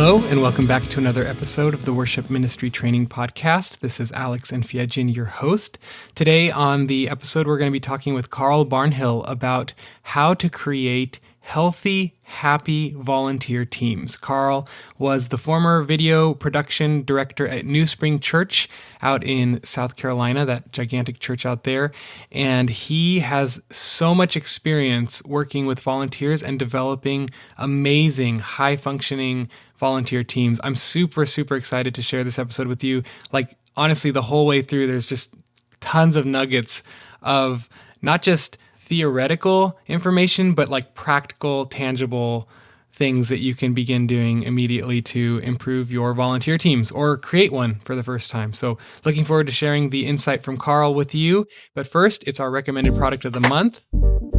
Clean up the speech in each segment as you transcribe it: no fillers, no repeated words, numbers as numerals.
Hello, and welcome back to another episode of the Worship Ministry Training Podcast. This is Alex Enfiedjian, your host. Today on the episode, we're going to be talking with Carl Barnhill about how to create healthy, happy volunteer teams. Carl was the former video production director at New Spring Church out in South Carolina, that gigantic church out there, and he has so much experience working with volunteers and developing amazing, high-functioning volunteer teams. I'm super excited to share this episode with you. Like, honestly, the whole way through, there's just tons of nuggets of not just theoretical information, but like practical, tangible things that you can begin doing immediately to improve your volunteer teams or create one for the first time. So looking forward to sharing the insight from Carl with you. But first, it's our recommended product of the month,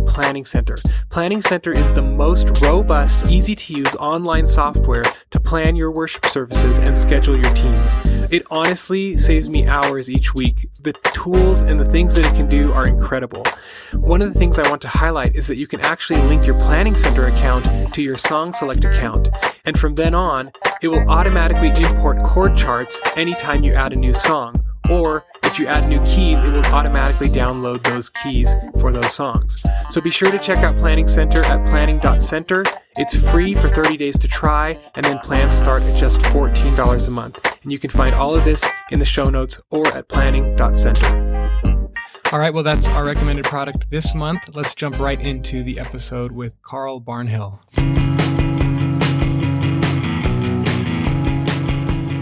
Planning Center. Planning Center is the most robust, easy-to-use online software to plan your worship services and schedule your teams. It honestly saves me hours each week. The tools and the things that it can do are incredible. One of the things I want to highlight is that you can actually link your Planning Center account to your Song Select account. And from then on, it will automatically import chord charts anytime you add a new song. Or if you add new keys, it will automatically download those keys for those songs. So be sure to check out Planning Center at planning.center. It's free for 30 days to try, and then plans start at just $14 a month. And you can find all of this in the show notes or at planning.center. All right, well, that's our recommended product this month. Let's jump right into the episode with Carl Barnhill.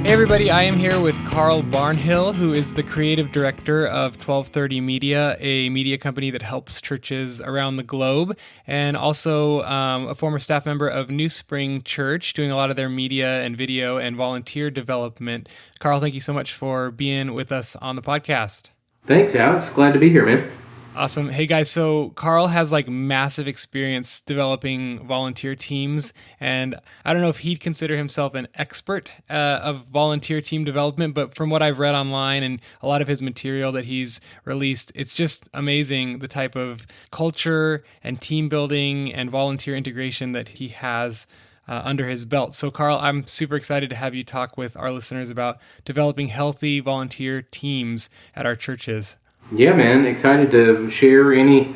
Hey everybody, I am here with Carl Barnhill, who is the creative director of 1230 Media, a media company that helps churches around the globe, and also a former staff member of New Spring Church, doing a lot of their media and video and volunteer development. Carl, thank you so much for being with us on the podcast. Thanks, Alex. Glad to be here, man. Awesome. Hey guys, so Carl has like massive experience developing volunteer teams, and I don't know if he'd consider himself an expert of volunteer team development, but from what I've read online and a lot of his material that he's released, it's just amazing the type of culture and team building and volunteer integration that he has under his belt. So Carl, I'm super excited to have you talk with our listeners about developing healthy volunteer teams at our churches. Yeah, man. Excited to share any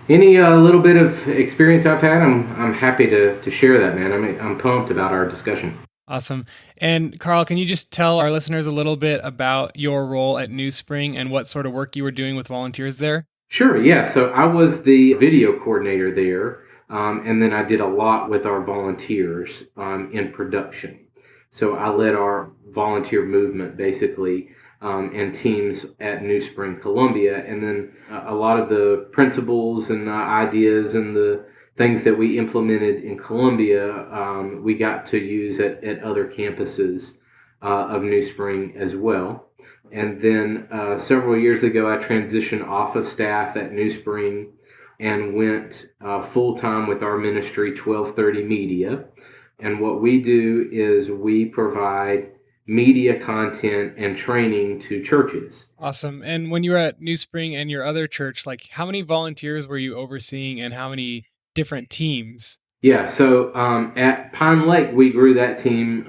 little bit of experience I've had. I'm happy to share that, man. I'm pumped about our discussion. Awesome. And Carl, can you just tell our listeners a little bit about your role at New Spring and what sort of work you were doing with volunteers there? Sure. Yeah. So I was the video coordinator there, and then I did a lot with our volunteers in production. So I led our volunteer movement, basically, and teams at New Spring, Columbia. And then a lot of the principles and ideas and the things that we implemented in Columbia, we got to use at other campuses of New Spring as well. And then several years ago, I transitioned off of staff at New Spring and went full-time with our ministry, 1230 Media. And what we do is we provide media content and training to churches. Awesome. And when you were at New Spring and your other church, like how many volunteers were you overseeing and how many different teams? Yeah, so at Pine Lake, we grew that team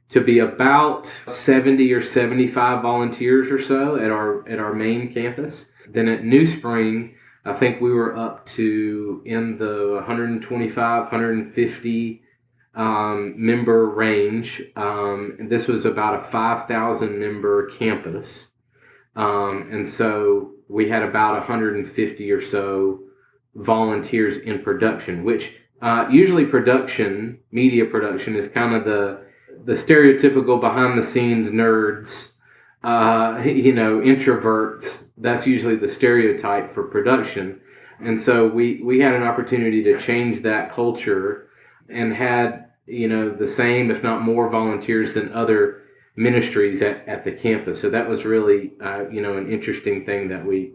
to be about 70 or 75 volunteers or so at our main campus. Then at New Spring, I think we were up to in the 125, 150 member range. And this was about a 5,000 member campus. And so we had about 150 or so volunteers in production, which usually media production is kind of the stereotypical behind the scenes nerds, introverts. That's usually the stereotype for production. And so we had an opportunity to change that culture and had, the same, if not more volunteers than other ministries at the campus. So that was really, an interesting thing that we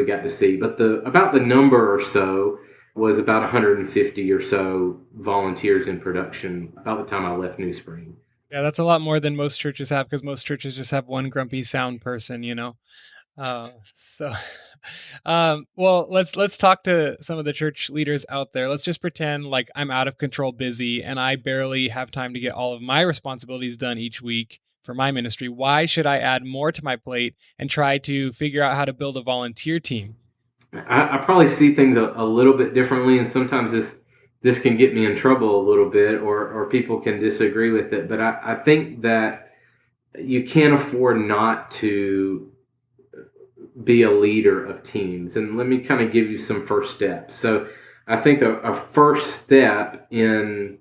got to see. But about the number or so was about 150 or so volunteers in production about the time I left New Spring. Yeah, that's a lot more than most churches have because most churches just have one grumpy sound person, So, well, let's talk to some of the church leaders out there. Let's just pretend like I'm out of control, busy, and I barely have time to get all of my responsibilities done each week for my ministry. Why should I add more to my plate and try to figure out how to build a volunteer team? I probably see things a little bit differently, and sometimes this can get me in trouble a little bit, or people can disagree with it. But I think that you can't afford not to be a leader of teams. And let me kind of give you some first steps. So I think a first step in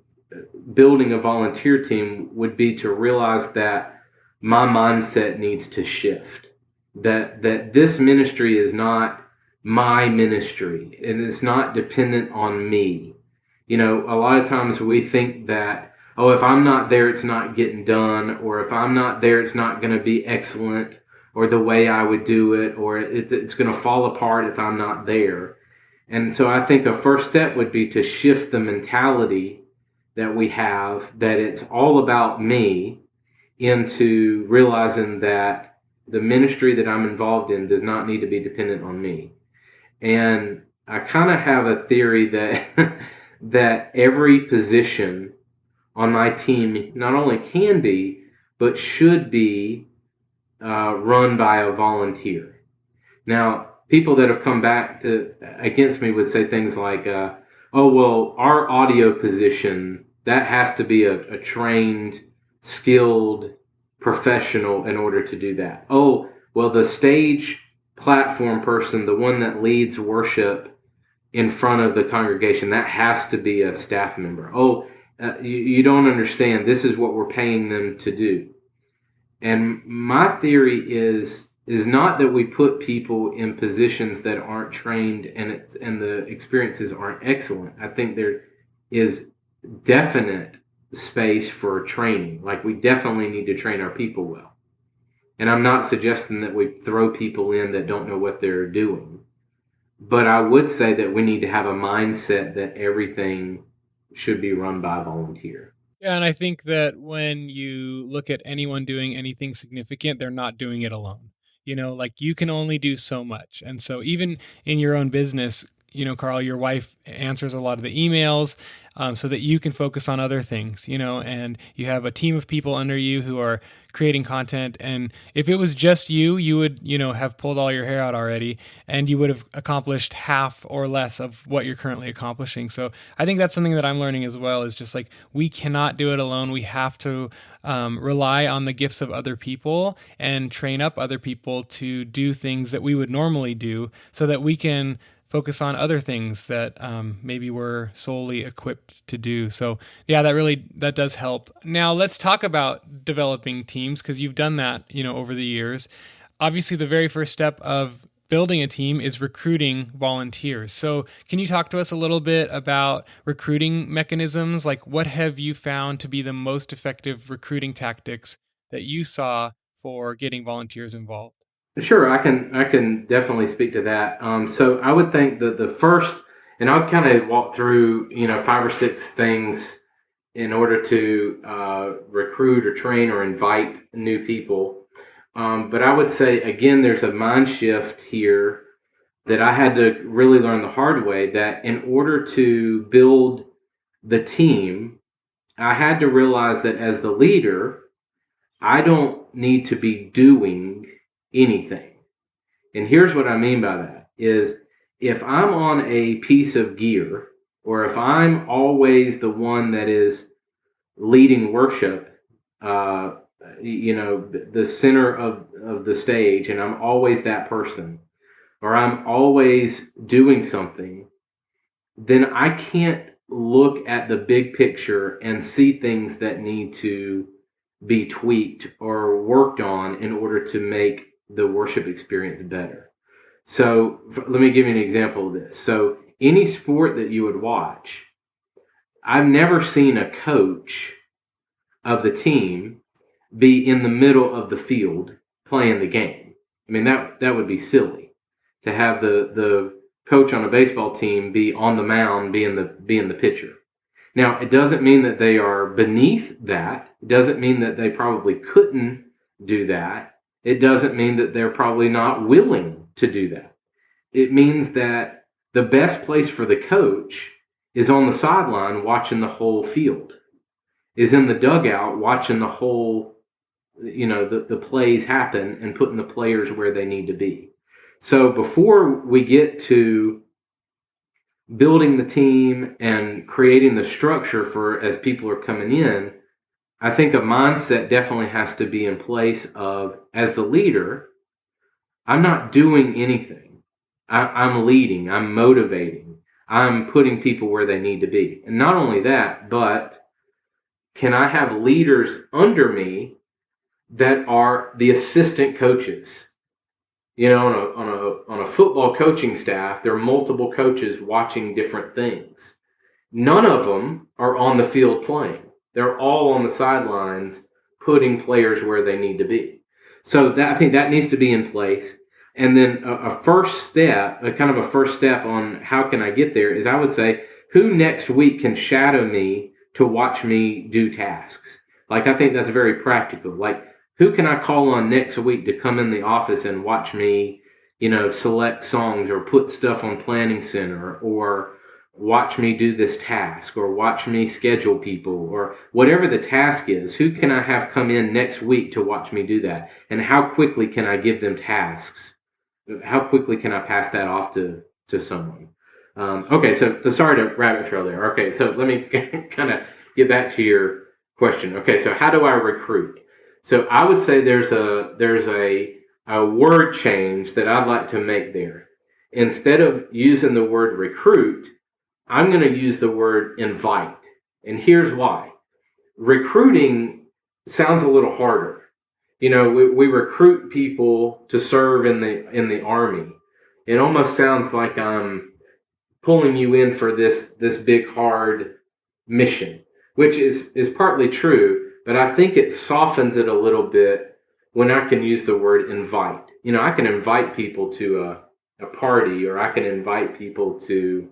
building a volunteer team would be to realize that my mindset needs to shift. That this ministry is not my ministry and it's not dependent on me. You know, a lot of times we think that, oh, if I'm not there, it's not getting done, or if I'm not there, it's not going to be excellent, or the way I would do it, or it's going to fall apart if I'm not there. And so I think a first step would be to shift the mentality that we have that it's all about me into realizing that the ministry that I'm involved in does not need to be dependent on me. And I kind of have a theory that that every position on my team not only can be, but should be run by a volunteer. Now, people that have come back against me would say things like, "Oh, well, our audio position that has to be a trained, skilled professional in order to do that." Oh, well, the stage platform person, the one that leads worship in front of the congregation, that has to be a staff member. Oh, you don't understand. This is what we're paying them to do. And my theory is not that we put people in positions that aren't trained and the experiences aren't excellent. I think there is definite space for training. Like, we definitely need to train our people well. And I'm not suggesting that we throw people in that don't know what they're doing. But I would say that we need to have a mindset that everything should be run by a volunteer. Yeah, and I think that when you look at anyone doing anything significant, they're not doing it alone. Like you can only do so much. And so even in your own business, Carl, your wife answers a lot of the emails so that you can focus on other things, and you have a team of people under you who are creating content. And if it was just you, you would, have pulled all your hair out already and you would have accomplished half or less of what you're currently accomplishing. So I think that's something that I'm learning as well, is just like, we cannot do it alone. We have to rely on the gifts of other people and train up other people to do things that we would normally do so that we can focus on other things that maybe we're solely equipped to do. So yeah, that does help. Now let's talk about developing teams, because you've done that, over the years. Obviously, the very first step of building a team is recruiting volunteers. So can you talk to us a little bit about recruiting mechanisms? Like, what have you found to be the most effective recruiting tactics that you saw for getting volunteers involved? Sure, I can definitely speak to that. So I would think that the first, and I'll kind of walk through, five or six things in order to recruit or train or invite new people. But I would say, again, there's a mind shift here that I had to really learn the hard way, that in order to build the team, I had to realize that as the leader, I don't need to be doing anything. And here's what I mean by that is, if I'm on a piece of gear, or if I'm always the one that is leading worship, the center of the stage, and I'm always that person, or I'm always doing something, then I can't look at the big picture and see things that need to be tweaked or worked on in order to make the worship experience better. So let me give you an example of this. So any sport that you would watch, I've never seen a coach of the team be in the middle of the field playing the game. I mean, that would be silly to have the coach on a baseball team be on the mound being the pitcher. Now, it doesn't mean that they are beneath that. It doesn't mean that they probably couldn't do that. It doesn't mean that they're probably not willing to do that. It means that the best place for the coach is on the sideline watching the whole field, is in the dugout watching the whole, the plays happen and putting the players where they need to be. So before we get to building the team and creating the structure for as people are coming in, I think a mindset definitely has to be in place of, as the leader, I'm not doing anything. I'm leading, I'm motivating, I'm putting people where they need to be. And not only that, but can I have leaders under me that are the assistant coaches? On a football coaching staff, there are multiple coaches watching different things. None of them are on the field playing. They're all on the sidelines putting players where they need to be. So I think that needs to be in place. And then a first step on how can I get there is, I would say, who next week can shadow me to watch me do tasks? Like, I think that's very practical. Like, who can I call on next week to come in the office and watch me, select songs or put stuff on Planning Center, or watch me do this task, or watch me schedule people, or whatever the task is? Who can I have come in next week to watch me do that? And how quickly can I give them tasks? How quickly can I pass that off to someone? Okay, so sorry to rabbit trail there. Okay, so let me kind of get back to your question. Okay, so how do I recruit? So I would say there's a word change that I'd like to make there. Instead of using the word recruit, I'm going to use the word invite. And here's why. Recruiting sounds a little harder. We recruit people to serve in the Army. It almost sounds like I'm pulling you in for this big, hard mission, which is partly true, but I think it softens it a little bit when I can use the word invite. I can invite people to a party, or I can invite people to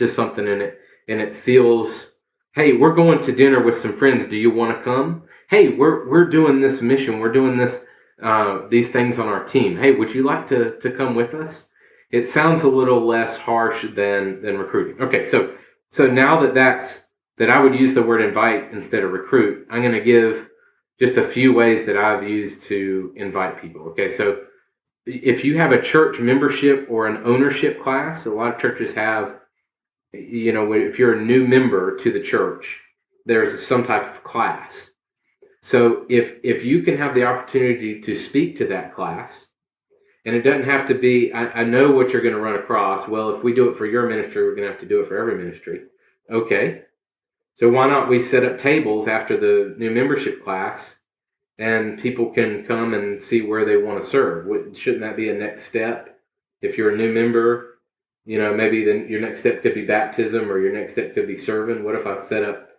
something in it, and it feels, hey, we're going to dinner with some friends. Do you want to come? Hey, we're doing this mission. We're doing these things on our team. Hey, would you like to come with us? It sounds a little less harsh than recruiting. Okay, so now that I would use the word invite instead of recruit, I'm going to give just a few ways that I've used to invite people. Okay, so if you have a church membership or an ownership class, a lot of churches have, if you're a new member to the church, there's some type of class. So if you can have the opportunity to speak to that class, and it doesn't have to be, I know what you're going to run across. Well, if we do it for your ministry, we're going to have to do it for every ministry. Okay. So why not we set up tables after the new membership class, and people can come and see where they want to serve? Shouldn't that be a next step? If you're a new member, maybe then your next step could be baptism, or your next step could be serving. What if I set up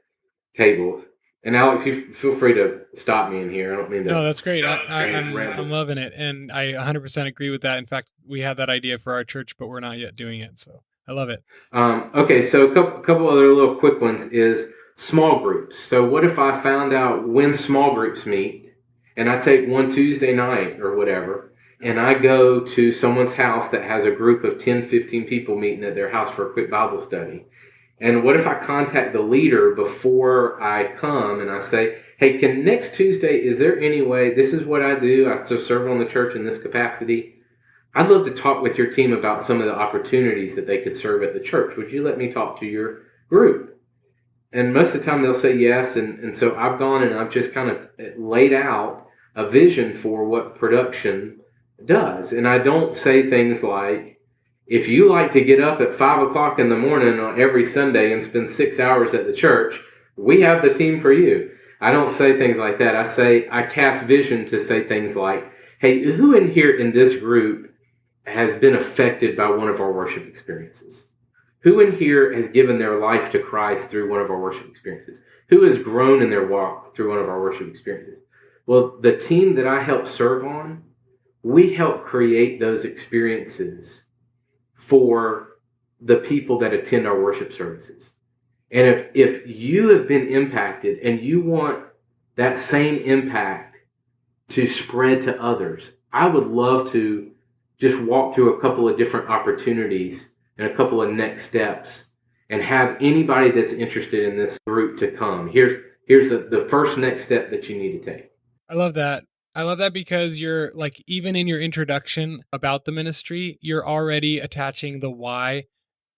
tables? And Alex, you feel free to stop me in here. I don't mean to. No, that's great. I'm loving it. And I 100% agree with that. In fact, we had that idea for our church, but we're not yet doing it. So I love it. Okay, so a couple other little quick ones is small groups. So what if I found out when small groups meet, and I take one Tuesday night or whatever, and I go to someone's house that has a group of 10, 15 people meeting at their house for a quick Bible study. And what if I contact the leader before I come and I say, hey, next Tuesday, is there any way, this is what I do, I serve on the church in this capacity. I'd love to talk with your team about some of the opportunities that they could serve at the church. Would you let me talk to your group? And most of the time they'll say yes. And so I've gone and I've just kind of laid out a vision for what production does. And I don't say things like, if you like to get up at 5 o'clock in the morning on every Sunday and spend 6 hours at the church, we have the team for you. I don't say things like that. I cast vision to say things like, hey, who in here in this group has been affected by one of our worship experiences? Who in here has given their life to Christ through one of our worship experiences? Who has grown in their walk through one of our worship experiences? Well, the team that I help serve on, we help create those experiences for the people that attend our worship services. And if you have been impacted and you want that same impact to spread to others. I would love to just walk through a couple of different opportunities and a couple of next steps and have anybody that's interested in this group to come. Here's the first next step that you need to take. I love that. I love that because you're like, even in your introduction about the ministry, you're already attaching the why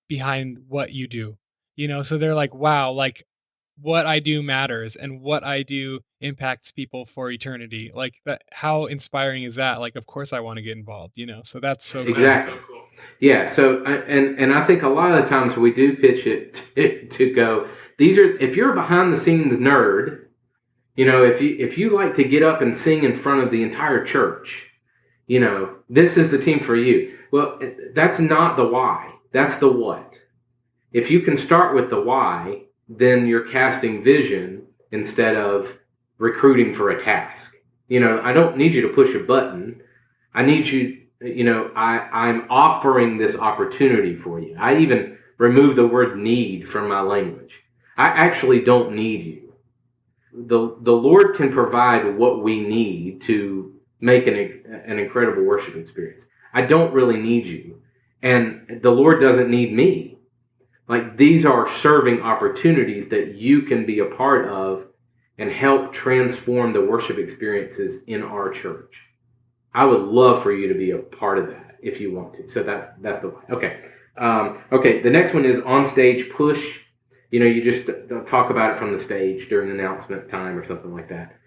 behind what you do. So they're like, wow, like what I do matters and what I do impacts people for eternity. Like that, how inspiring is that? Like, of course I want to get involved, so that's so Exactly. That's so cool. Yeah. So, and I think a lot of the times we do pitch it to go, if you're a behind the scenes nerd, if you like to get up and sing in front of the entire church, this is the team for you. Well, that's not the why. That's the what. If you can start with the why, then you're casting vision instead of recruiting for a task. I don't need you to push a button. I need you, I'm offering this opportunity for you. I even remove the word need from my language. I actually don't need you. The Lord can provide what we need to make an incredible worship experience. I don't really need you. And the Lord doesn't need me. Like, these are serving opportunities that you can be a part of and help transform the worship experiences in our church. I would love for you to be a part of that if you want to. So that's the way. Okay. Okay. The next one is on stage push. You just talk about it from the stage during announcement time or something like that.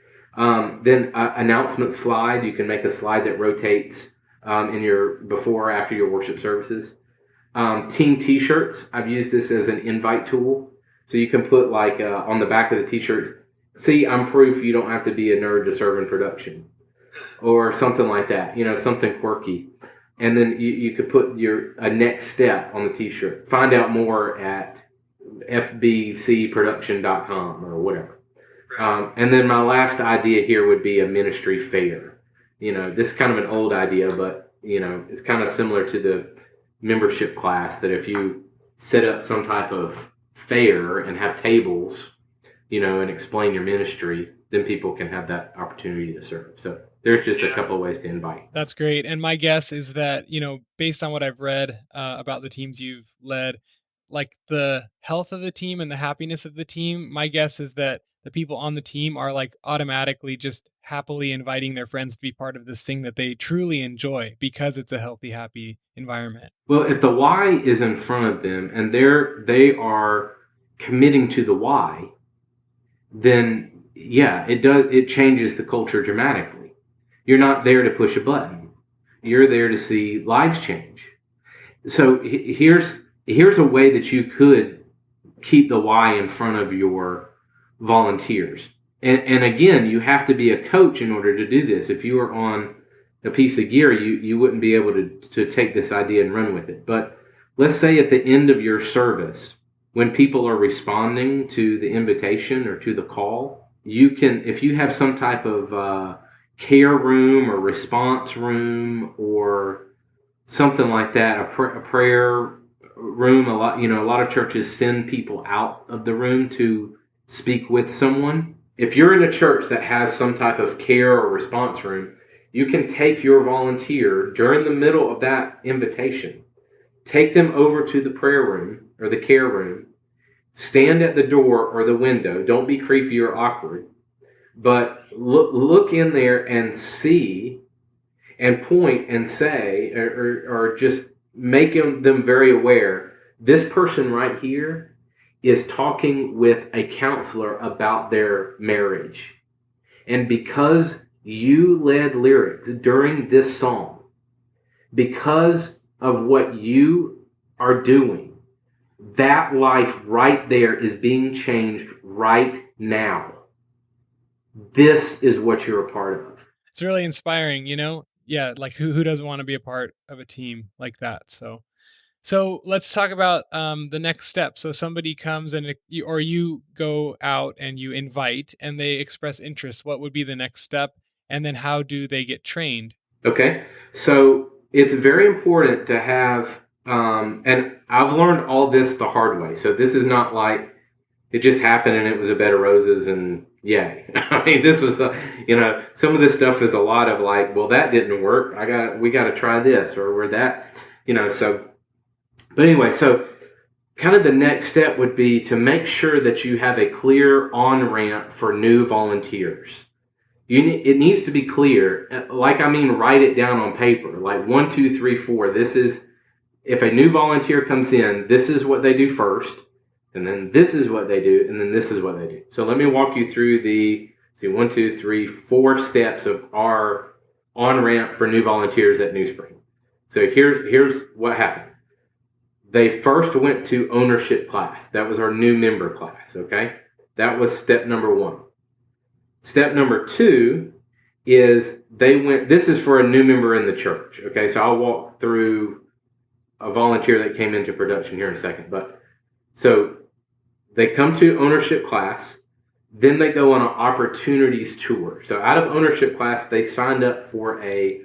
Then announcement slide. You can make a slide that rotates in your before or after your worship services. Team T-shirts. I've used this as an invite tool. So you can put like on the back of the T-shirts, see, I'm proof you don't have to be a nerd to serve in production. Or something like that, something quirky. And then you could put a next step on the T-shirt. Find out more at fbcproduction.com or whatever. And then my last idea here would be a ministry fair. This is kind of an old idea, but, it's kind of similar to the membership class, that if you set up some type of fair and have tables, and explain your ministry, then people can have that opportunity to serve. So there's just a couple of ways to invite. That's great. And my guess is that, based on what I've read about the teams you've led, like the health of the team and the happiness of the team, my guess is that the people on the team are like automatically just happily inviting their friends to be part of this thing that they truly enjoy because it's a healthy, happy environment. Well, if the why is in front of them and they are committing to the why, then yeah, it changes the culture dramatically. You're not there to push a button. You're there to see lives change. So here's a way that you could keep the why in front of your volunteers. And again, you have to be a coach in order to do this. If you were on a piece of gear, you wouldn't be able to take this idea and run with it. But let's say at the end of your service, when people are responding to the invitation or to the call, you can, if you have some type of care room or response room or something like that, a prayer room, a lot of churches send people out of the room to speak with someone. If you're in a church that has some type of care or response room, you can take your volunteer during the middle of that invitation, take them over to the prayer room or the care room, stand at the door or the window. Don't be creepy or awkward, but look in there and see and point and say, or just make them very aware, this person right here is talking with a counselor about their marriage. And because you led lyrics during this song, because of what you are doing, that life right there is being changed right now. This is what you're a part of. It's really inspiring, Yeah, like who doesn't want to be a part of a team like that? So let's talk about the next step. So somebody comes and you go out and you invite and they express interest. What would be the next step? And then how do they get trained? Okay, so it's very important to have, and I've learned all this the hard way. So this is not like it just happened and it was a bed of roses and Yay. I mean, this was, some of this stuff is a lot of like, well, that didn't work. We got to try this, or we're that, so, but anyway, so kind of the next step would be to make sure that you have a clear on-ramp for new volunteers. It needs to be clear. Write it down on paper, like 1, 2, 3, 4. This is, if a new volunteer comes in, this is what they do first, and then this is what they do, and then this is what they do. So let me walk you through the 1, 2, 3, 4 steps of our on-ramp for new volunteers at New Spring. So here's what happened. They first went to ownership class. That was our new member class, okay? That was step number 1. Step number 2 is this is for a new member in the church, okay? So I'll walk through a volunteer that came into production here in a second. But so they come to ownership class, then they go on an opportunities tour. So out of ownership class, they signed up for a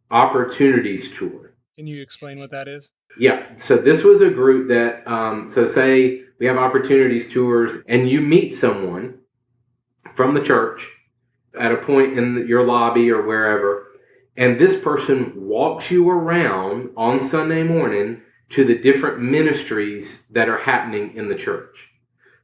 opportunities tour. Can you explain what that is? Yeah. So this was a group that, so say we have opportunities tours and you meet someone from the church at a point in your lobby or wherever, and this person walks you around on Sunday morning to the different ministries that are happening in the church.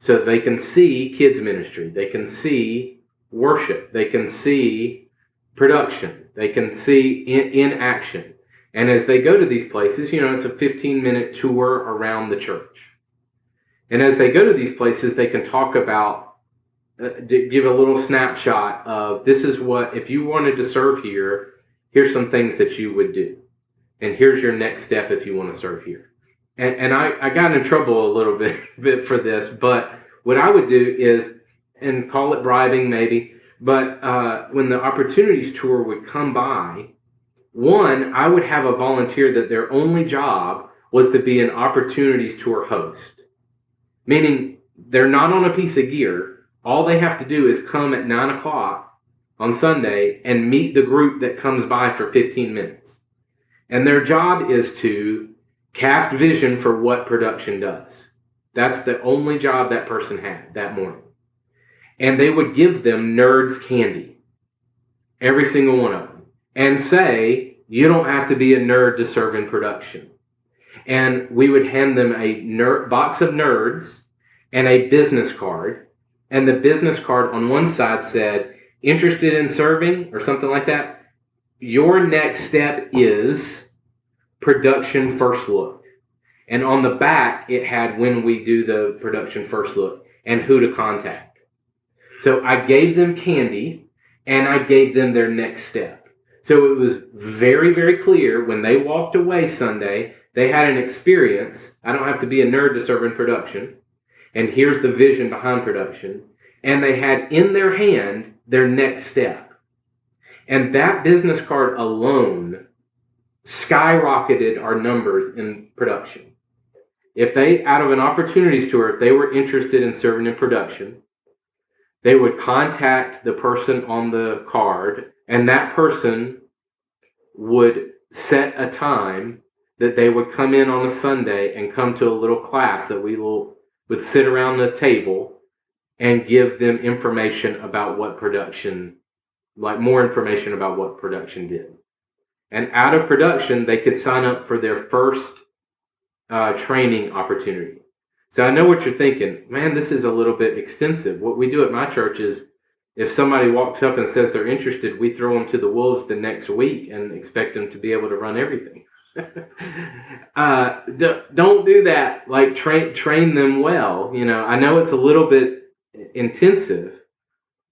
So they can see kids ministry, they can see worship, they can see production, they can see in action. And as they go to these places, it's a 15-minute tour around the church. And as they go to these places, they can talk about, give a little snapshot of, this is what, if you wanted to serve here, here's some things that you would do. And here's your next step if you want to serve here. And I got in trouble a little bit for this, but what I would do is, and call it bribing maybe, but when the opportunities tour would come by, one, I would have a volunteer that their only job was to be an opportunities tour host. Meaning they're not on a piece of gear. All they have to do is come at 9 o'clock on Sunday and meet the group that comes by for 15 minutes. And their job is to cast vision for what production does. That's the only job that person had that morning. And they would give them nerds candy, every single one of them, and say, you don't have to be a nerd to serve in production. And we would hand them a box of nerds and a business card. And the business card on one side said, interested in serving, or something like that. Your next step is production first look. And on the back, it had when we do the production first look and who to contact. So I gave them candy and I gave them their next step. So it was very, very clear when they walked away Sunday, they had an experience. I don't have to be a nerd to serve in production. And here's the vision behind production. And they had in their hand their next step. And that business card alone skyrocketed our numbers in production. If they, out of an opportunities tour, if they were interested in serving in production, they would contact the person on the card, and that person would set a time that they would come in on a Sunday and come to a little class that would sit around the table and give them information about what production, like more information about what production did. And out of production, they could sign up for their first training opportunity. So I know what you're thinking, man, this is a little bit extensive. What we do at my church is, if somebody walks up and says they're interested, we throw them to the wolves the next week and expect them to be able to run everything. Don't do that. Like train them well. I know it's a little bit intensive,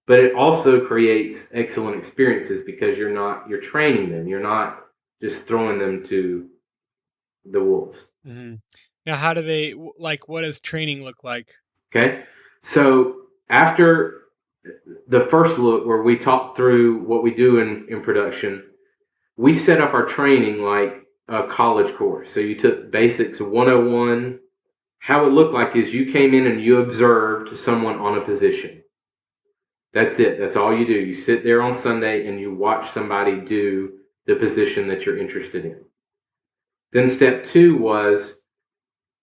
but it also creates excellent experiences because you're training them. You're not just throwing them to the wolves. Mm-hmm. Now, how do they, what does training look like? Okay. So after the first look, where we talk through what we do in production, we set up our training like a college course. So you took basics 101. How it looked like is you came in and you observed someone on a position. That's it. That's all you do. You sit there on Sunday and you watch somebody do the position that you're interested in. Then step 2 was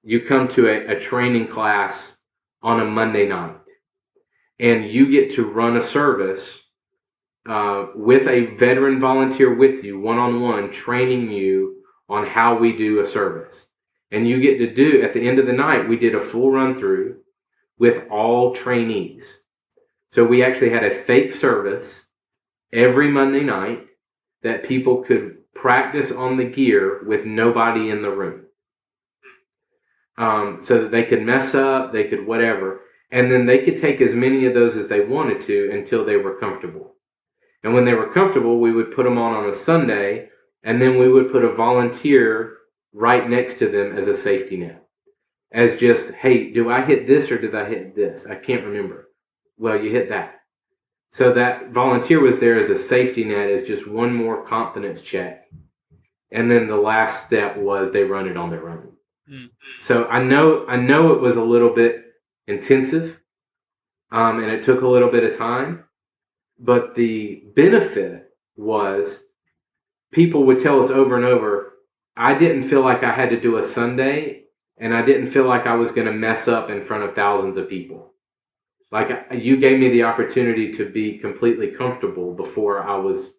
you come to a training class on a Monday night. and you get to run a service with a veteran volunteer with you, one-on-one, training you on how we do a service. And you get to do, at the end of the night, we did a full run-through with all trainees. So we actually had a fake service every Monday night that people could practice on the gear with nobody in the room. So that they could mess up, they could whatever. And then they could take as many of those as they wanted to until they were comfortable. And when they were comfortable, we would put them on a Sunday, and then we would put a volunteer right next to them as a safety net. As just, hey, do I hit this or did I hit this? I can't remember. Well, you hit that. So that volunteer was there as a safety net, as just one more confidence check. And then the last step was they run it on their own. Mm. So I know it was a little bit intensive, and it took a little bit of time. But the benefit was people would tell us over and over, I didn't feel like I had to do a Sunday, and I didn't feel like I was going to mess up in front of thousands of people. Like, you gave me the opportunity to be completely comfortable before I was,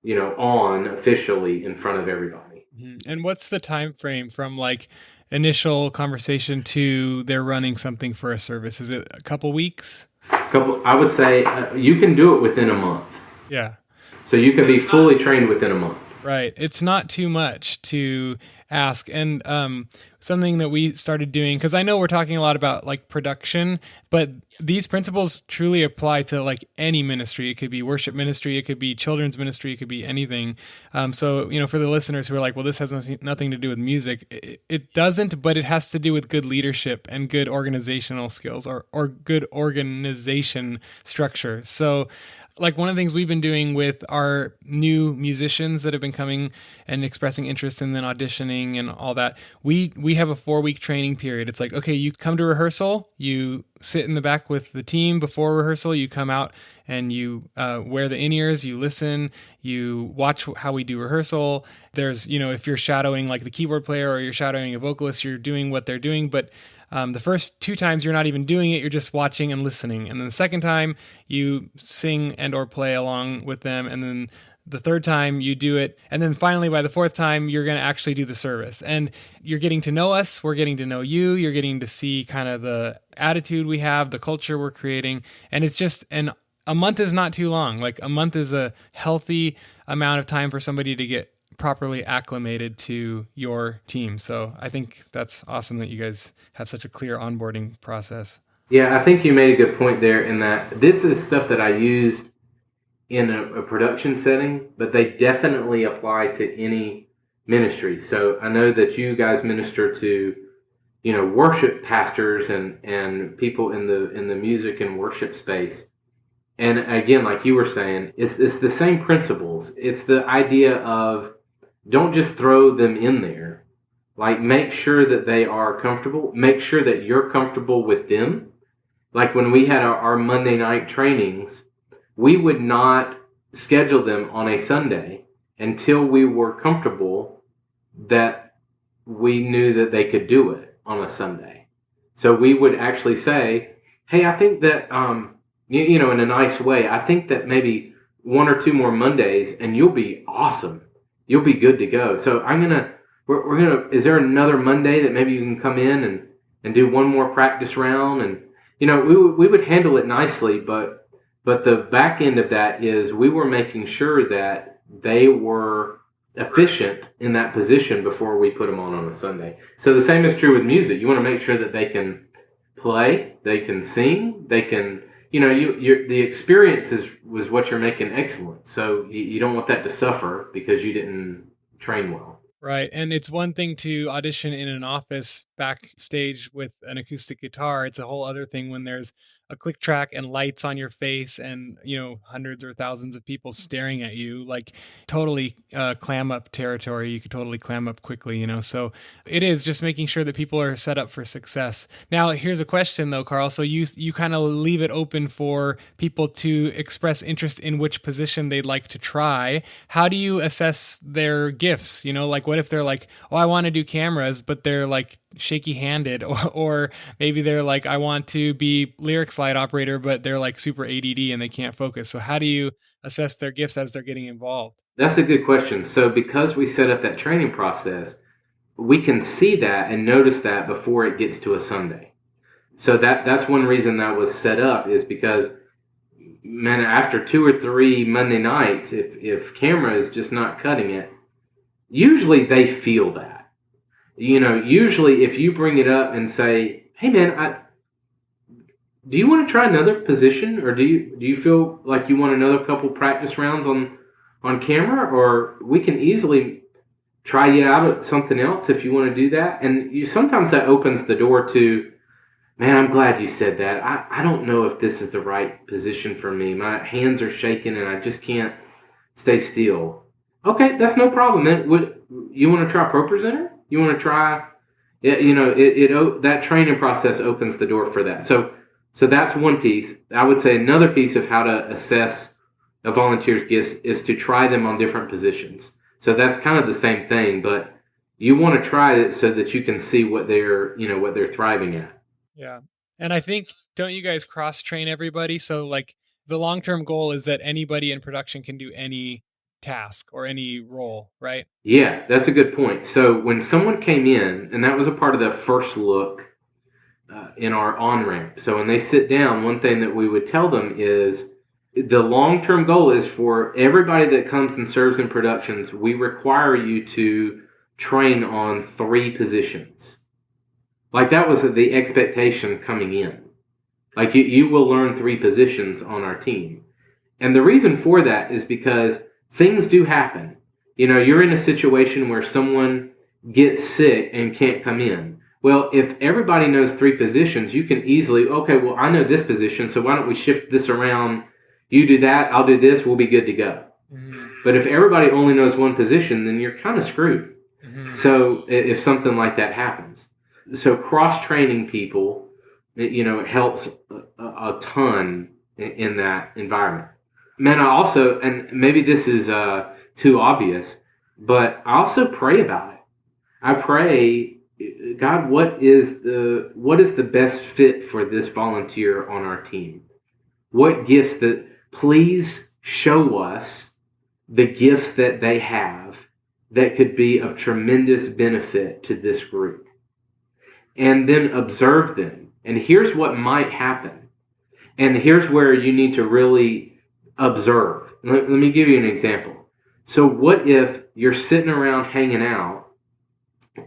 on officially in front of everybody. And what's the time frame from like initial conversation to they're running something for a service? Is it a couple weeks? I would say you can do it within a month. Yeah. So you can be fully trained within a month. Right. It's not too much to ask. And something that we started doing, because I know we're talking a lot about like production, but these principles truly apply to like any ministry. It could be worship ministry, it could be children's ministry, it could be anything. So, for the listeners who are like, well, this has nothing to do with music, it doesn't, but it has to do with good leadership and good organizational skills or good organization structure. So like one of the things we've been doing with our new musicians that have been coming and expressing interest and then auditioning and all that, we have a 4-week training period. It's like, okay, you come to rehearsal, you sit in the back with the team before rehearsal, you come out and you wear the in-ears, you listen, you watch how we do rehearsal. There's, if you're shadowing like the keyboard player or you're shadowing a vocalist, you're doing what they're doing, but the first 2 times you're not even doing it, you're just watching and listening. And then the second time you sing and or play along with them. And then the third time you do it. And then finally by the 4th time, you're going to actually do the service. And you're getting to know us. We're getting to know you. You're getting to see kind of the attitude we have, the culture we're creating. And it's just a month is not too long. Like a month is a healthy amount of time for somebody to get properly acclimated to your team. So I think that's awesome that you guys have such a clear onboarding process. Yeah, I think you made a good point there in that this is stuff that I used in a production setting, but they definitely apply to any ministry. So I know that you guys minister to, worship pastors and people in the music and worship space. And again, like you were saying, it's the same principles. It's the idea of don't just throw them in there. Like, make sure that they are comfortable. Make sure that you're comfortable with them. Like when we had our Monday night trainings, we would not schedule them on a Sunday until we were comfortable that we knew that they could do it on a Sunday. So we would actually say, hey, I think that, in a nice way, I think that maybe 1 or 2 more Mondays and you'll be awesome. You'll be good to go. So we're gonna, is there another Monday that maybe you can come in and do one more practice round? And, we would handle it nicely, but the back end of that is we were making sure that they were efficient in that position before we put them on a Sunday. So the same is true with music. You want to make sure that they can play, they can sing, they can, the experience was what you're making excellent. So you don't want that to suffer because you didn't train well. Right. And it's one thing to audition in an office backstage with an acoustic guitar. It's a whole other thing when there's a click track and lights on your face and, hundreds or thousands of people staring at you, like totally clam up territory. You could totally clam up quickly, So it is just making sure that people are set up for success. Now, here's a question though, Carl. So you kind of leave it open for people to express interest in which position they'd like to try. How do you assess their gifts? Like what if they're like, oh, I want to do cameras, but they're like shaky handed, or maybe they're like, I want to be lyric slide operator, but they're like super ADD and they can't focus. So how do you assess their gifts as they're getting involved? That's a good question. So because we set up that training process, we can see that and notice that before it gets to a Sunday. So that's one reason that was set up, is because, man, after 2 or 3 Monday nights, if camera is just not cutting it, usually they feel that. Usually if you bring it up and say, "Hey, man, do you want to try another position, or do you feel like you want another couple practice rounds on camera, or we can easily try you out at something else if you want to do that." And sometimes that opens the door to, "Man, I'm glad you said that. I don't know if this is the right position for me. My hands are shaking and I just can't stay still." Okay, that's no problem. Then you want to try Pro Presenter? You want to try? That training process opens the door for that. So that's one piece. I would say another piece of how to assess a volunteer's gifts is to try them on different positions. So that's kind of the same thing, but you want to try it so that you can see what they're thriving at. Yeah. And I think, don't you guys cross train everybody? So like the long-term goal is that anybody in production can do any task or any role, right? Yeah, that's a good point. So when someone came in, and that was a part of the first look in our on ramp. So when they sit down, one thing that we would tell them is the long term goal is for everybody that comes and serves in productions, we require you to train on 3 positions. Like that was the expectation coming in. Like you will learn 3 positions on our team. And the reason for that is because things do happen. You're in a situation where someone gets sick and can't come in. Well, if everybody knows 3 positions, you can easily, okay, well, I know this position, so why don't we shift this around? You do that, I'll do this, we'll be good to go. Mm-hmm. But if everybody only knows 1 position, then you're kind of screwed. Mm-hmm. So if something like that happens. So cross-training people, it helps a ton in that environment. Man, I also, and maybe this is too obvious, but I also pray about it. I pray, God, what is the best fit for this volunteer on our team? What gifts please show us the gifts that they have that could be of tremendous benefit to this group. And then observe them. And here's what might happen. And here's where you need to really observe. Let me give you an example. So what if you're sitting around hanging out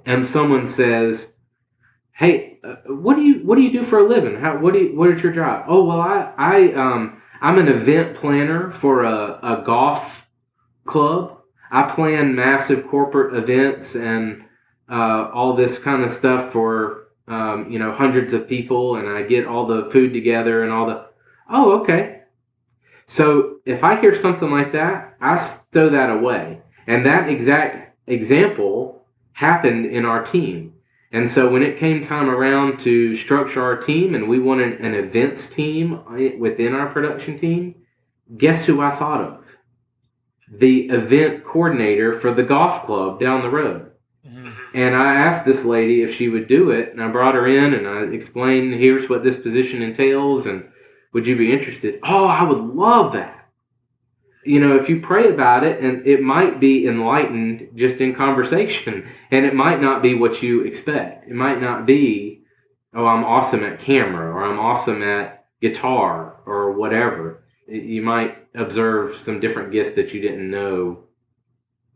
and someone says, "Hey, what do you do for a living? What is your job?" "Oh, well, I'm an event planner for a golf club. I plan massive corporate events and all this kind of stuff for hundreds of people, and I get all the food together and all the." "Oh, okay." So if I hear something like that, I stow that away. And that exact example happened in our team. And so when it came time around to structure our team and we wanted an events team within our production team, guess who I thought of? The event coordinator for the golf club down the road. Mm-hmm. And I asked this lady if she would do it, and I brought her in and I explained, here's what this position entails, and would you be interested? "Oh, I would love that." If you pray about it, and it might be enlightened just in conversation, and it might not be what you expect. It might not be, "Oh, I'm awesome at camera," or "I'm awesome at guitar," or whatever. You might observe some different gifts that you didn't know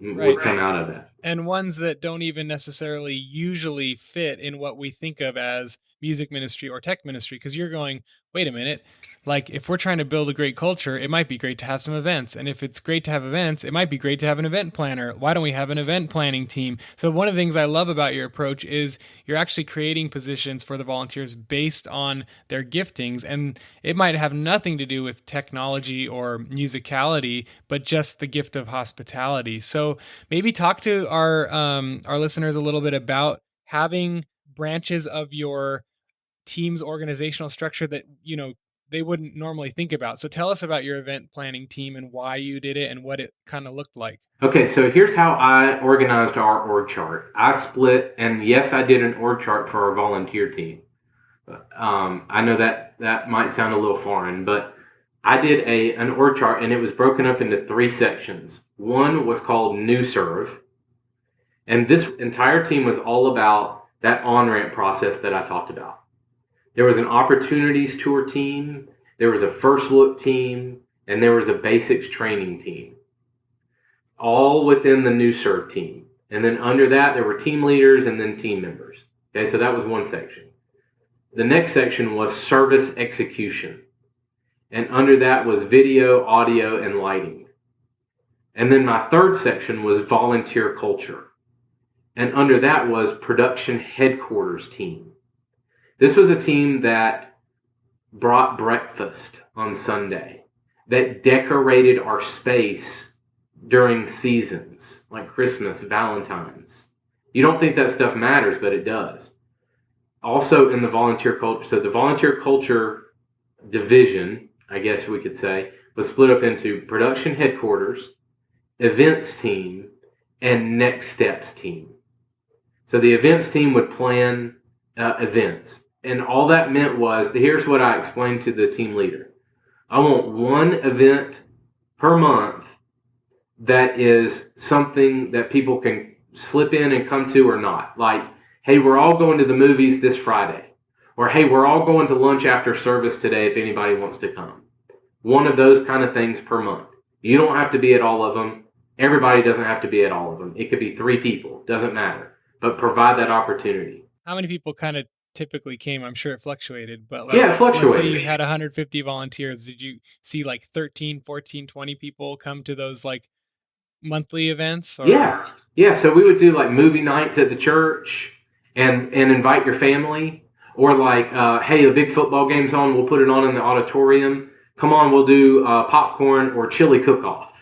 would come out of that. And ones that don't even necessarily usually fit in what we think of as music ministry or tech ministry, because you're going, wait a minute, like if we're trying to build a great culture, it might be great to have some events. And if it's great to have events, it might be great to have an event planner. Why don't we have an event planning team? So one of the things I love about your approach is you're actually creating positions for the volunteers based on their giftings. And it might have nothing to do with technology or musicality, but just the gift of hospitality. So maybe talk to our listeners a little bit about having branches of your team's organizational structure that they wouldn't normally think about. So tell us about your event planning team and why you did it and what it kind of looked like. Okay, so here's how I organized our org chart. I split, and yes, I did an org chart for our volunteer team. I know that might sound a little foreign, but I did an org chart, and it was broken up into 3 sections. One was called New Serve, and this entire team was all about that on-ramp process that I talked about. There was an opportunities tour team, there was a first look team, and there was a basics training team, all within the New Serve team. And then under that, there were team leaders and then team members. Okay, so that was one section. The next section was service execution. And under that was video, audio, and lighting. And then my third section was volunteer culture. And under that was production headquarters team. This was a team that brought breakfast on Sunday, that decorated our space during seasons like Christmas, Valentine's. You don't think that stuff matters, but it does. Also in the volunteer culture, so the volunteer culture division, I guess we could say, was split up into production headquarters, events team, and next steps team. So the events team would plan events. And all that meant was, here's what I explained to the team leader. I want one event per month that is something that people can slip in and come to or not. Like, hey, we're all going to the movies this Friday. Or, hey, we're all going to lunch after service today if anybody wants to come. One of those kind of things per month. You don't have to be at all of them. Everybody doesn't have to be at all of them. It could be 3 people. Doesn't matter. But provide that opportunity. How many people kind of typically came? I'm sure it fluctuated. But yeah, it fluctuated. Let's say you had 150 volunteers. Did you see like 13, 14, 20 people come to those like monthly events? Or? Yeah. So we would do like movie nights at the church and invite your family. Or like, hey, the big football game's on. We'll put it on in the auditorium. Come on, we'll do popcorn or chili cook-off.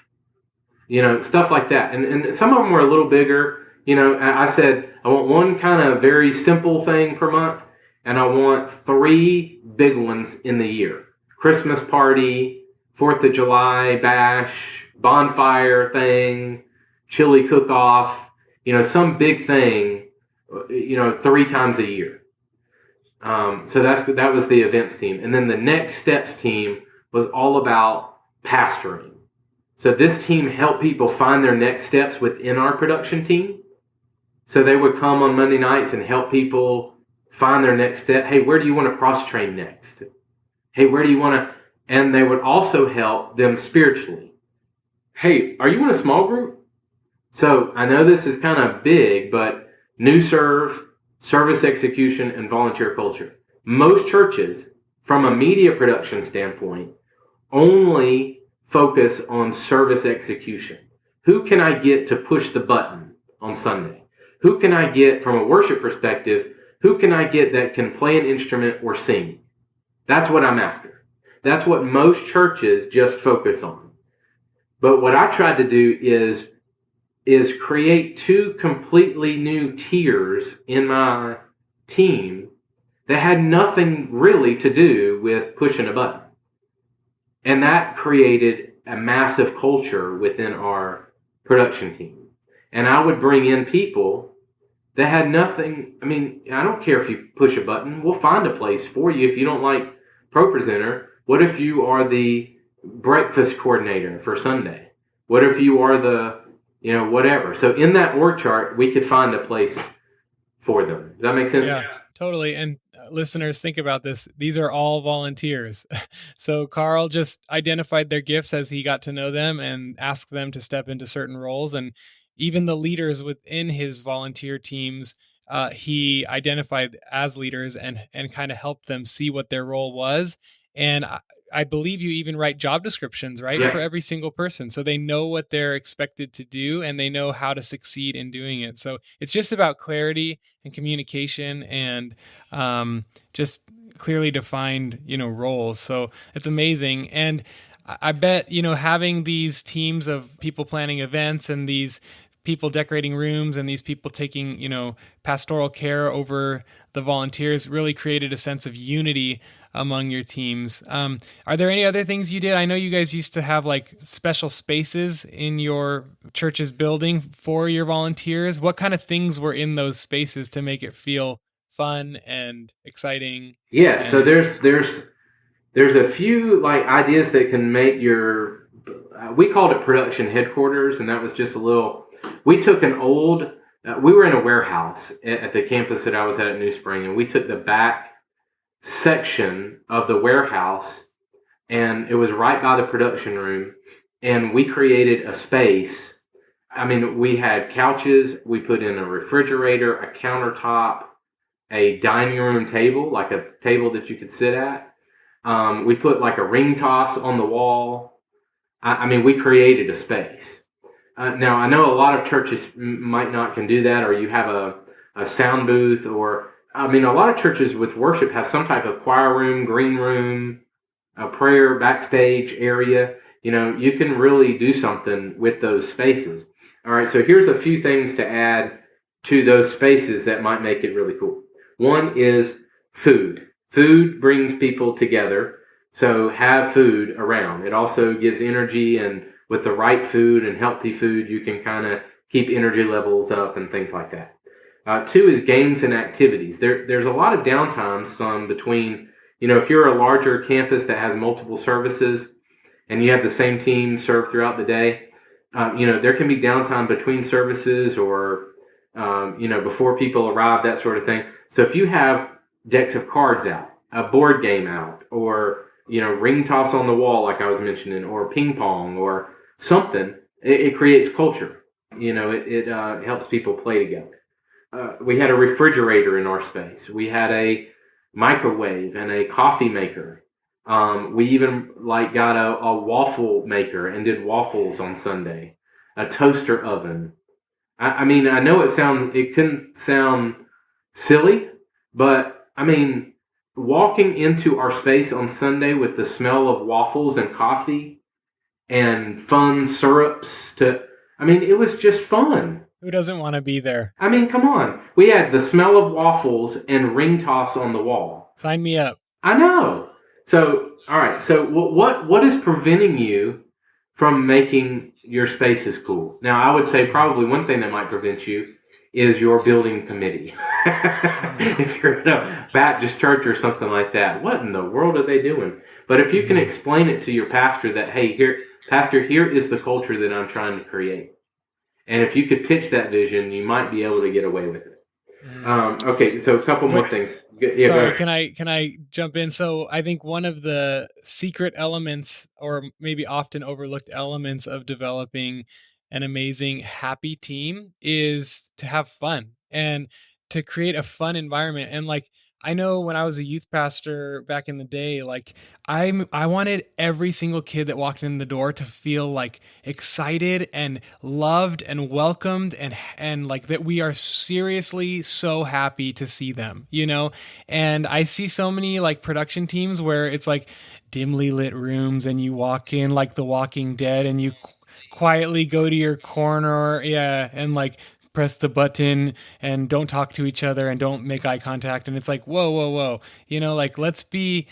Stuff like that. And some of them were a little bigger. I said, I want one kind of very simple thing per month, and I want 3 big ones in the year. Christmas party, 4th of July bash, bonfire thing, chili cook-off, some big thing, 3 times a year. So that was the events team. And then the next steps team was all about pastoring. So this team helped people find their next steps within our production team. So they would come on Monday nights and help people find their next step. Hey, where do you want to cross-train next? Hey, where do you want to... And they would also help them spiritually. Hey, are you in a small group? So I know this is kind of big, but New Serve, service execution, and volunteer culture. Most churches, from a media production standpoint, only focus on service execution. Who can I get to push the button on Sunday? Who can I get from a worship perspective? Who can I get that can play an instrument or sing? That's what I'm after. That's what most churches just focus on. But what I tried to do is create 2 completely new tiers in my team that had nothing really to do with pushing a button. And that created a massive culture within our production team. And I would bring in people that had nothing. I mean, I don't care if you push a button. We'll find a place for you if you don't like ProPresenter. What if you are the breakfast coordinator for Sunday? What if you are the, whatever. So in that org chart, we could find a place for them. Does that make sense? Yeah, totally. And listeners, think about this. These are all volunteers. So Carl just identified their gifts as he got to know them and asked them to step into certain roles. And even the leaders within his volunteer teams, he identified as leaders and kind of helped them see what their role was. And I believe you even write job descriptions, right? Yeah. For every single person. So they know what they're expected to do and they know how to succeed in doing it. So it's just about clarity and communication and just clearly defined, roles. So it's amazing. And I bet, having these teams of people planning events and these people decorating rooms and these people taking, pastoral care over the volunteers really created a sense of unity among your teams. Are there any other things you did? I know you guys used to have like special spaces in your church's building for your volunteers. What kind of things were in those spaces to make it feel fun and exciting? Yeah, so there's a few like ideas that can make your we called it production headquarters, and that was just a little. We took an old. We were in a warehouse at the campus that I was at New Spring, and we took the back section of the warehouse, and it was right by the production room, and we created a space. I mean, we had couches. We put in a refrigerator, a countertop, a dining room table, like a table that you could sit at. We put like a ring toss on the wall. I mean, we created a space. Now, I know a lot of churches might not can do that, or you have a sound booth, or, I mean, a lot of churches with worship have some type of choir room, green room, a prayer backstage area. You can really do something with those spaces. All right, so here's a few things to add to those spaces that might make it really cool. One is food. Food brings people together, so have food around. It also gives energy, and with the right food and healthy food, you can kind of keep energy levels up and things like that. Two is games and activities. There's a lot of downtime between, if you're a larger campus that has multiple services and you have the same team serve throughout the day, there can be downtime between services or, before people arrive, that sort of thing. So if you have decks of cards out, a board game out, or, ring toss on the wall, like I was mentioning, or ping pong or something, it creates culture. It helps people play together. We had a refrigerator in our space. We had a microwave and a coffee maker. We even got a waffle maker and did waffles on Sunday. A toaster oven. I mean, I know it couldn't sound silly, but I mean, walking into our space on Sunday with the smell of waffles and coffee and fun syrups it was just fun. Who doesn't want to be there? I mean, come on. We had the smell of waffles and ring toss on the wall. Sign me up. I know. So, all right. So what is preventing you from making your spaces cool? Now, I would say probably one thing that might prevent you is your building committee. If you're in a Baptist church or something like that, what in the world are they doing? But if you can explain it to your pastor that, hey, Pastor, here is the culture that I'm trying to create. And if you could pitch that vision, you might be able to get away with it. Okay, so a couple more things. Yeah, sorry, can I jump in? So I think one of the secret elements, or maybe often overlooked elements of developing an amazing, happy team is to have fun and to create a fun environment. And I know when I was a youth pastor back in the day, I wanted every single kid that walked in the door to feel excited and loved and welcomed and that we are seriously so happy to see them, And I see so many production teams where it's dimly lit rooms and you walk in like The Walking Dead and you quietly go to your corner, and press the button and don't talk to each other and don't make eye contact. And it's whoa. Let's be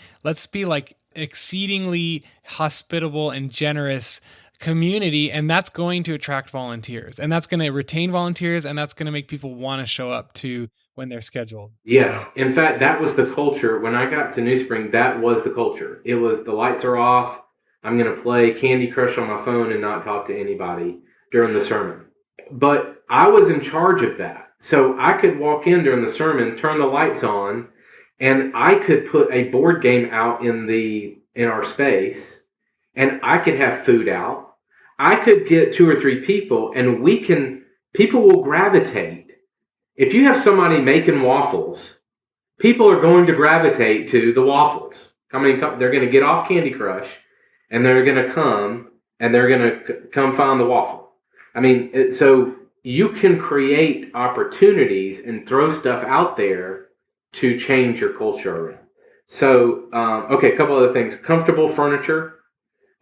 exceedingly hospitable and generous community. And that's going to attract volunteers, and that's going to retain volunteers, and that's going to make people want to show up to when they're scheduled. Yes. So. In fact, that was the culture. When I got to New Spring, that was the culture. It was the lights are off. I'm going to play Candy Crush on my phone and not talk to anybody during the sermon. But I was in charge of that. So I could walk in during the sermon, turn the lights on, and I could put a board game out in our space, and I could have food out. I could get 2 or 3 people, and people will gravitate. If you have somebody making waffles, people are going to gravitate to the waffles. I mean, they're going to get off Candy Crush, and they're going to come find the waffle. I mean, so you can create opportunities and throw stuff out there to change your culture around. So, okay, a couple other things. Comfortable furniture.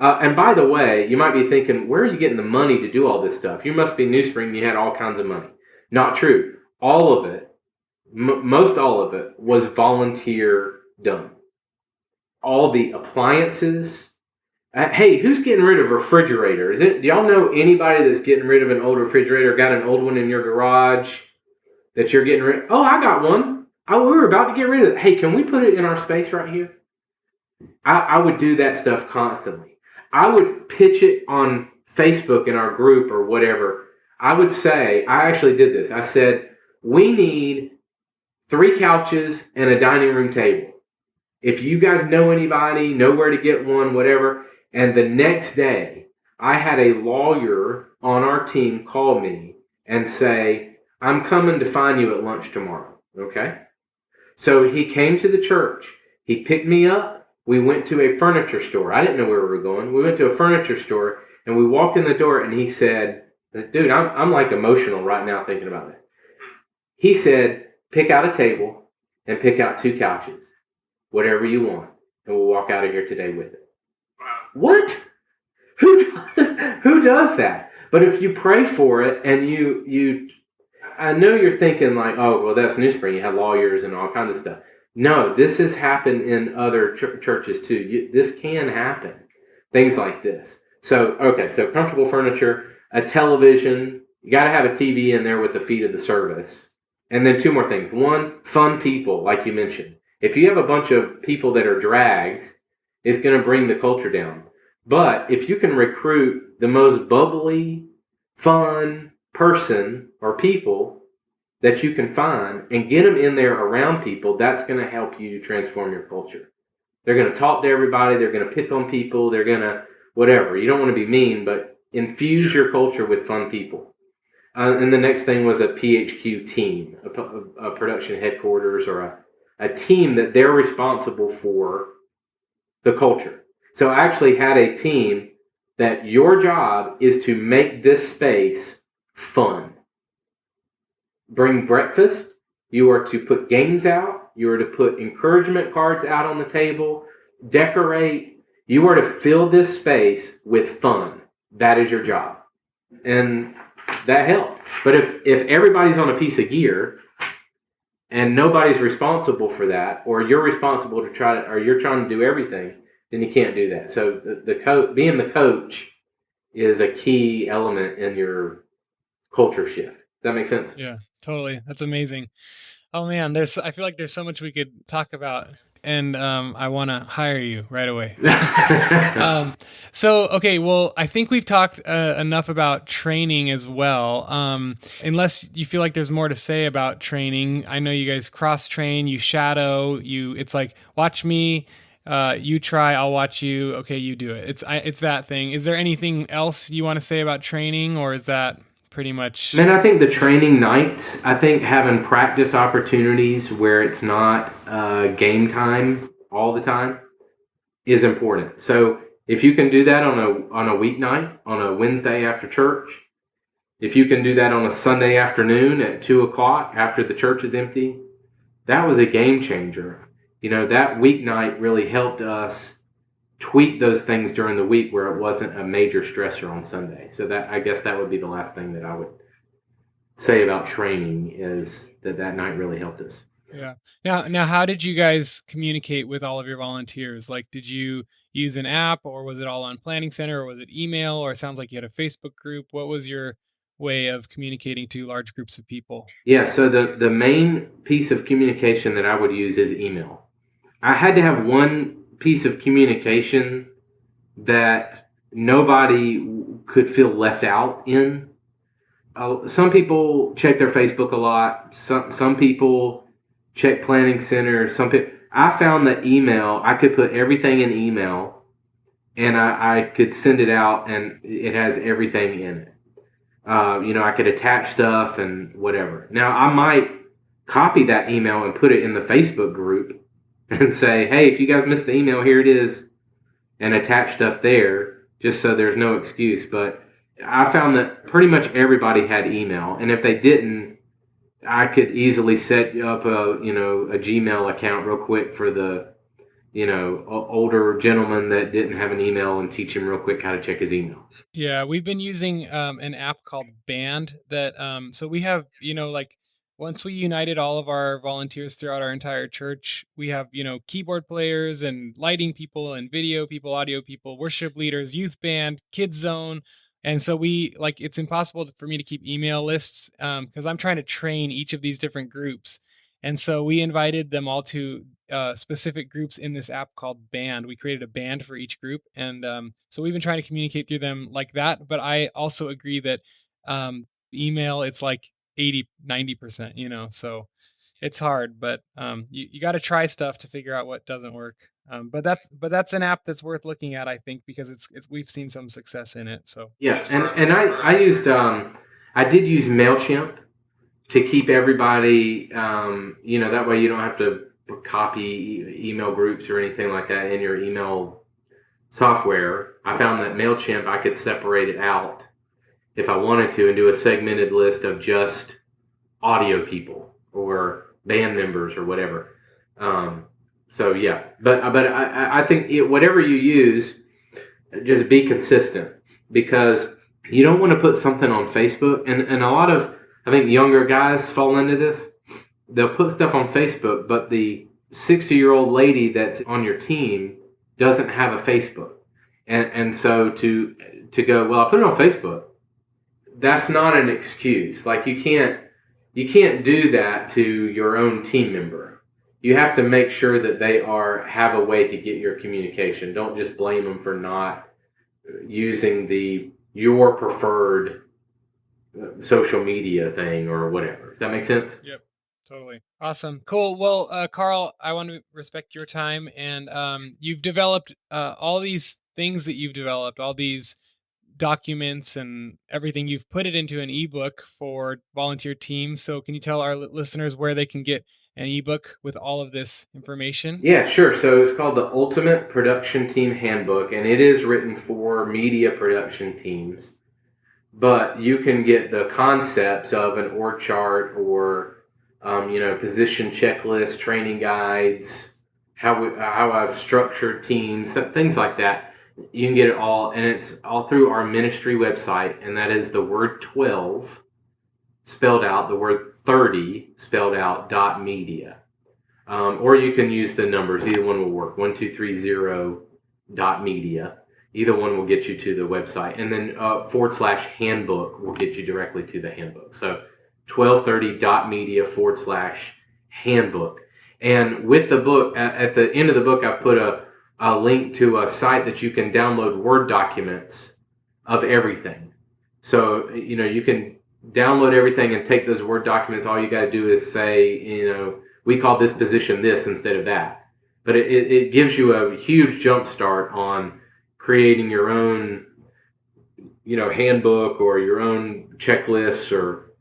And by the way, you might be thinking, where are you getting the money to do all this stuff? You must be New Spring. You had all kinds of money. Not true. All of it, most all of it, was volunteer done. All the appliances. Hey, who's getting rid of a refrigerator? Do y'all know anybody that's getting rid of an old refrigerator? Got an old one in your garage that you're getting rid of? Oh, I got one. Oh, we were about to get rid of it. Hey, can we put it in our space right here? I would do that stuff constantly. I would pitch it on Facebook in our group or whatever. I would say, I actually did this. I said, we need 3 couches and a dining room table. If you guys know anybody, know where to get one, whatever. And the next day, I had a lawyer on our team call me and say, I'm coming to find you at lunch tomorrow. Okay? So he came to the church. He picked me up. We went to a furniture store. I didn't know where we were going. We went to a furniture store, and we walked in the door, and he said, dude, I'm like emotional right now thinking about this. He said, pick out a table and pick out 2 couches, whatever you want, and we'll walk out of here today with it. What? Who does that? But if you pray for it and you I know you're thinking like, oh, well, that's New Spring. You have lawyers and all kinds of stuff. No, this has happened in other churches too. This can happen. Things like this. So, okay, so comfortable furniture, a television. You got to have a TV in there with the feet of the service. And then 2 more things. 1, fun people, like you mentioned. If you have a bunch of people that are drags, it's going to bring the culture down. But if you can recruit the most bubbly, fun person or people that you can find and get them in there around people, that's going to help you transform your culture. They're going to talk to everybody. They're going to pick on people. They're going to whatever. You don't want to be mean, but infuse your culture with fun people. And the next thing was a PHQ team, a production headquarters or a team that they're responsible for the culture. So I actually had a team that your job is to make this space fun. Bring breakfast. You are to put games out. You are to put encouragement cards out on the table. Decorate. You are to fill this space with fun. That is your job. And that helped. But if everybody's on a piece of gear and nobody's responsible for that, or you're responsible or you're trying to do everything, then you can't do that. So being the coach is a key element in your culture shift. Does that make sense? Yeah, totally. That's amazing. Oh man, I feel like there's so much we could talk about, and I want to hire you right away. So, okay, well, I think we've talked enough about training as well. Unless you feel like there's more to say about training, I know you guys cross-train, you shadow, it's like, watch me, you try, I'll watch you, okay, you do it. It's that thing. Is there anything else you want to say about training, or is that pretty much? Man, I think the training nights, I think having practice opportunities where it's not game time all the time is important. So if you can do that on a weeknight, on a Wednesday after church, if you can do that on a Sunday afternoon at 2:00 after the church is empty, that was a game changer. That weeknight really helped us tweak those things during the week where it wasn't a major stressor on Sunday. So I guess that would be the last thing that I would say about training is that night really helped us. Yeah. Now, how did you guys communicate with all of your volunteers? Like, did you use an app, or was it all on Planning Center, or was it email, or it sounds like you had a Facebook group? What was your way of communicating to large groups of people? Yeah. So the main piece of communication that I would use is email. I had to have one piece of communication that nobody could feel left out in. Some people check their Facebook a lot. Some people check Planning Center. I found that email, I could put everything in email, and I could send it out, and it has everything in it. I could attach stuff and whatever. Now, I might copy that email and put it in the Facebook group and say, hey, if you guys missed the email, here it is, and attach stuff there just so there's no excuse. But I found that pretty much everybody had email, and if they didn't, I could easily set up a Gmail account real quick for the older gentleman that didn't have an email and teach him real quick how to check his email. Yeah, we've been using an app called Band that so we have, like once we united all of our volunteers throughout our entire church, we have, keyboard players and lighting people and video people, audio people, worship leaders, youth band, kids zone. And so we like it's impossible for me to keep email lists because I'm trying to train each of these different groups. And so we invited them all to specific groups in this app called Band. We created a band for each group, and so we've been trying to communicate through them like that. But I also agree that email, it's like 80-90%. So it's hard. But you got to try stuff to figure out what doesn't work. But that's an app that's worth looking at, I think, because it's we've seen some success in it. So Yeah, and I did use Mailchimp to keep everybody, that way you don't have to copy email groups or anything like that in your email software. I found that Mailchimp, I could separate it out if I wanted to and do a segmented list of just audio people or band members or whatever. So yeah, but I think whatever you use, just be consistent, because you don't want to put something on Facebook, and a lot of, I think, younger guys fall into this. They'll put stuff on Facebook, but the 60-year-old lady that's on your team doesn't have a Facebook, and so to go, well, I'll put it on Facebook. That's not an excuse. Like you can't do that to your own team member. You have to make sure that they have a way to get your communication. Don't just blame them for not using your preferred social media thing or whatever. Does that make sense? Yep, totally. Awesome. Cool. Well, Carl, I want to respect your time, and you've developed all these things that you've developed, all these documents and everything. You've put it into an ebook for volunteer teams. So can you tell our listeners where they can get an ebook with all of this information? Yeah, sure. So it's called the Ultimate Production Team Handbook, and it is written for media production teams. But you can get the concepts of an org chart or, position checklist, training guides, how I've structured teams, things like that. You can get it all, and it's all through our ministry website, and that is the word 12 spelled out, the word 30 spelled out, .media. Or you can use the numbers. Either one will work. 1230.media. Either one will get you to the website. And then /handbook will get you directly to the handbook. So 1230.media/handbook. And with the book, at the end of the book, I've put a link to a site that you can download Word documents of everything. So, you can download everything and take those Word documents. All you got to do is say, we call this position this instead of that. But it gives you a huge jump start on creating your own, handbook or your own checklists or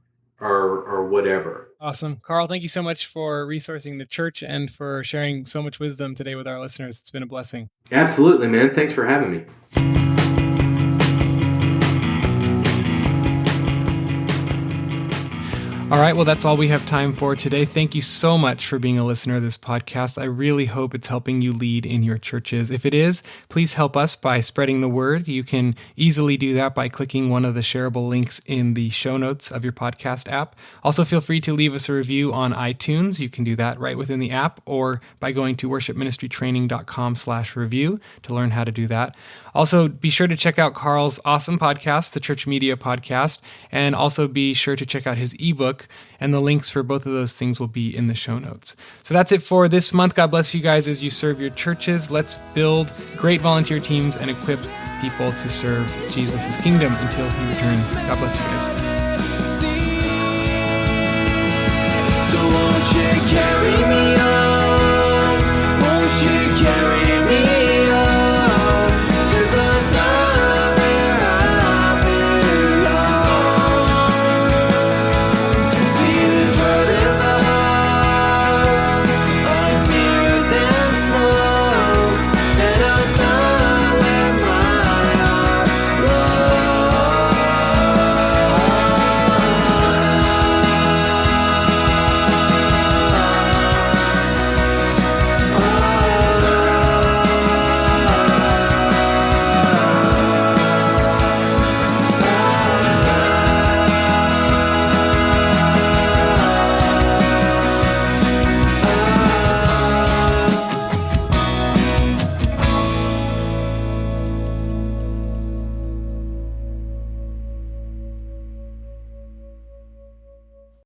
whatever. Awesome. Carl, thank you so much for resourcing the church and for sharing so much wisdom today with our listeners. It's been a blessing. Absolutely, man. Thanks for having me. All right, well, that's all we have time for today. Thank you so much for being a listener of this podcast. I really hope it's helping you lead in your churches. If it is, please help us by spreading the word. You can easily do that by clicking one of the shareable links in the show notes of your podcast app. Also, feel free to leave us a review on iTunes. You can do that right within the app or by going to worshipministrytraining.com/review to learn how to do that. Also, be sure to check out Carl's awesome podcast, the Church Media Podcast, and also be sure to check out his ebook, and the links for both of those things will be in the show notes. So that's it for this month. God bless you guys as you serve your churches. Let's build great volunteer teams and equip people to serve Jesus' kingdom until he returns. God bless you guys.